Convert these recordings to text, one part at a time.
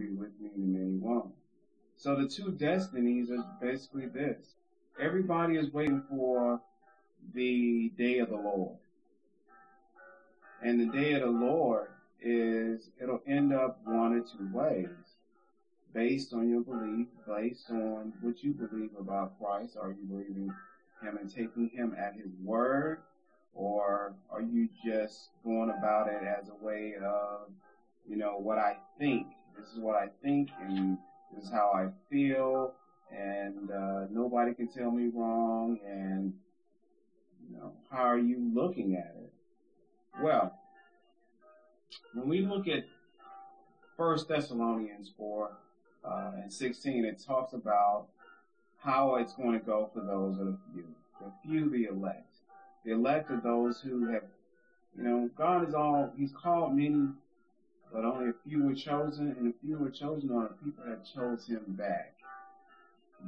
be with me and many won't. So the two destinies are basically this. Everybody is waiting for the day of the Lord. And the day of the Lord it'll end up one or two ways. Based on your belief, based on what you believe about Christ. Are you believing him and taking him at his word? Or are you just going about it as a way of, what I think? This is what I think, and this is how I feel, and nobody can tell me wrong, and, how are you looking at it? Well, when we look at 1 Thessalonians 4 and 16, it talks about how it's going to go for those of the elect. The elect are those who have, God He's called many, but only a few were chosen, and the few were chosen are the people that chose him back.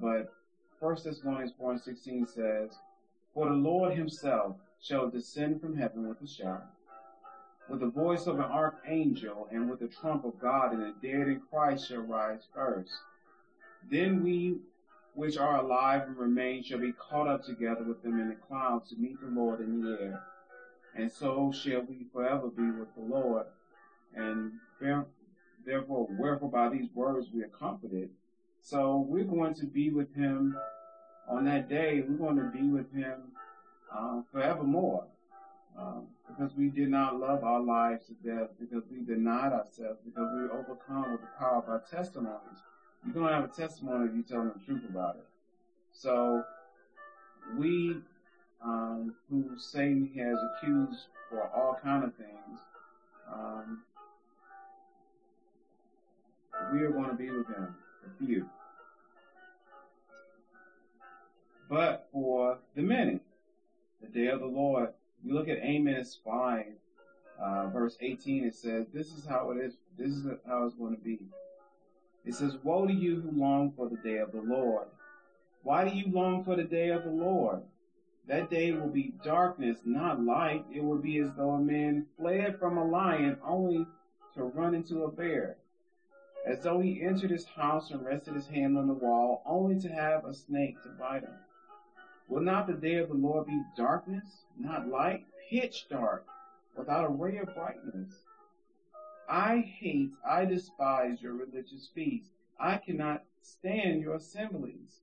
But 1 Thessalonians 4 and 16 says, "For the Lord himself shall descend from heaven with a shout, with the voice of an archangel, and with the trump of God, and the dead in Christ shall rise first. Then we which are alive and remain shall be caught up together with them in the clouds to meet the Lord in the air. And so shall we forever be with the Lord. And therefore, wherefore by these words we are comforted." So we're going to be with him on that day. We're going to be with him forevermore. Because we did not love our lives to death, because we denied ourselves, because we were overcome with the power of our testimonies. You're going to have a testimony if you tell them the truth about it. So we, who Satan has accused for all kind of things, we are going to be with him, a few. But for the many, the day of the Lord, we look at Amos 5, verse 18, it says, this is how it is. This is how it's going to be. It says, "Woe to you who long for the day of the Lord. Why do you long for the day of the Lord? That day will be darkness, not light. It will be as though a man fled from a lion only to run into a bear. As though he entered his house and rested his hand on the wall, only to have a snake to bite him. Will not the day of the Lord be darkness, not light, pitch dark, without a ray of brightness? I despise your religious feasts. I cannot stand your assemblies.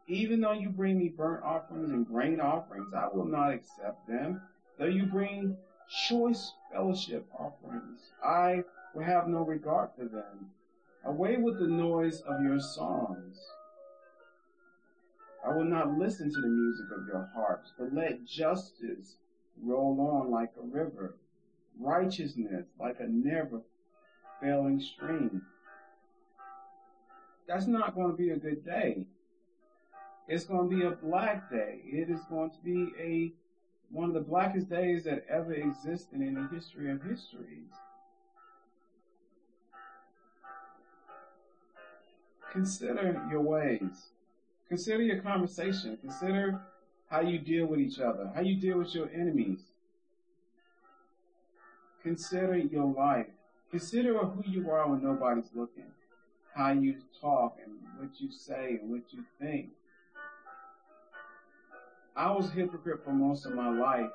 Even though you bring me burnt offerings and grain offerings, I will not accept them. Though you bring choice fellowship offerings, I will have no regard for them. Away with the noise of your songs. I will not listen to the music of your harps, but let justice roll on like a river, righteousness like a never-failing stream." That's not going to be a good day. It's going to be a black day. It is going to be one of the blackest days that ever existed in the history of histories. Consider your ways. Consider your conversation. Consider how you deal with each other, how you deal with your enemies. Consider your life. Consider who you are when nobody's looking, how you talk and what you say and what you think. I was a hypocrite for most of my life.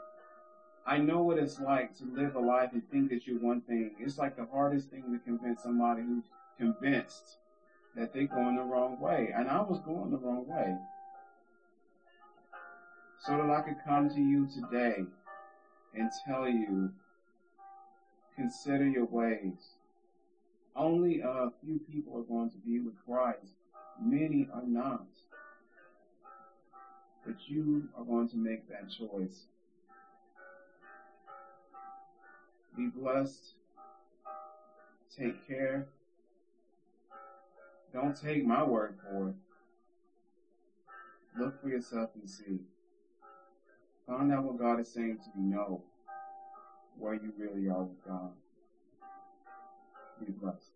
I know what it's like to live a life and think that you're one thing. It's like the hardest thing to convince somebody who's convinced that they're going the wrong way. And I was going the wrong way. So that I could come to you today and tell you, consider your ways. Only a few people are going to be with Christ. Many are not. But you are going to make that choice. Be blessed. Take care. Don't take my word for it. Look for yourself and see. Find out what God is saying to you. Know where you really are with God. Be blessed.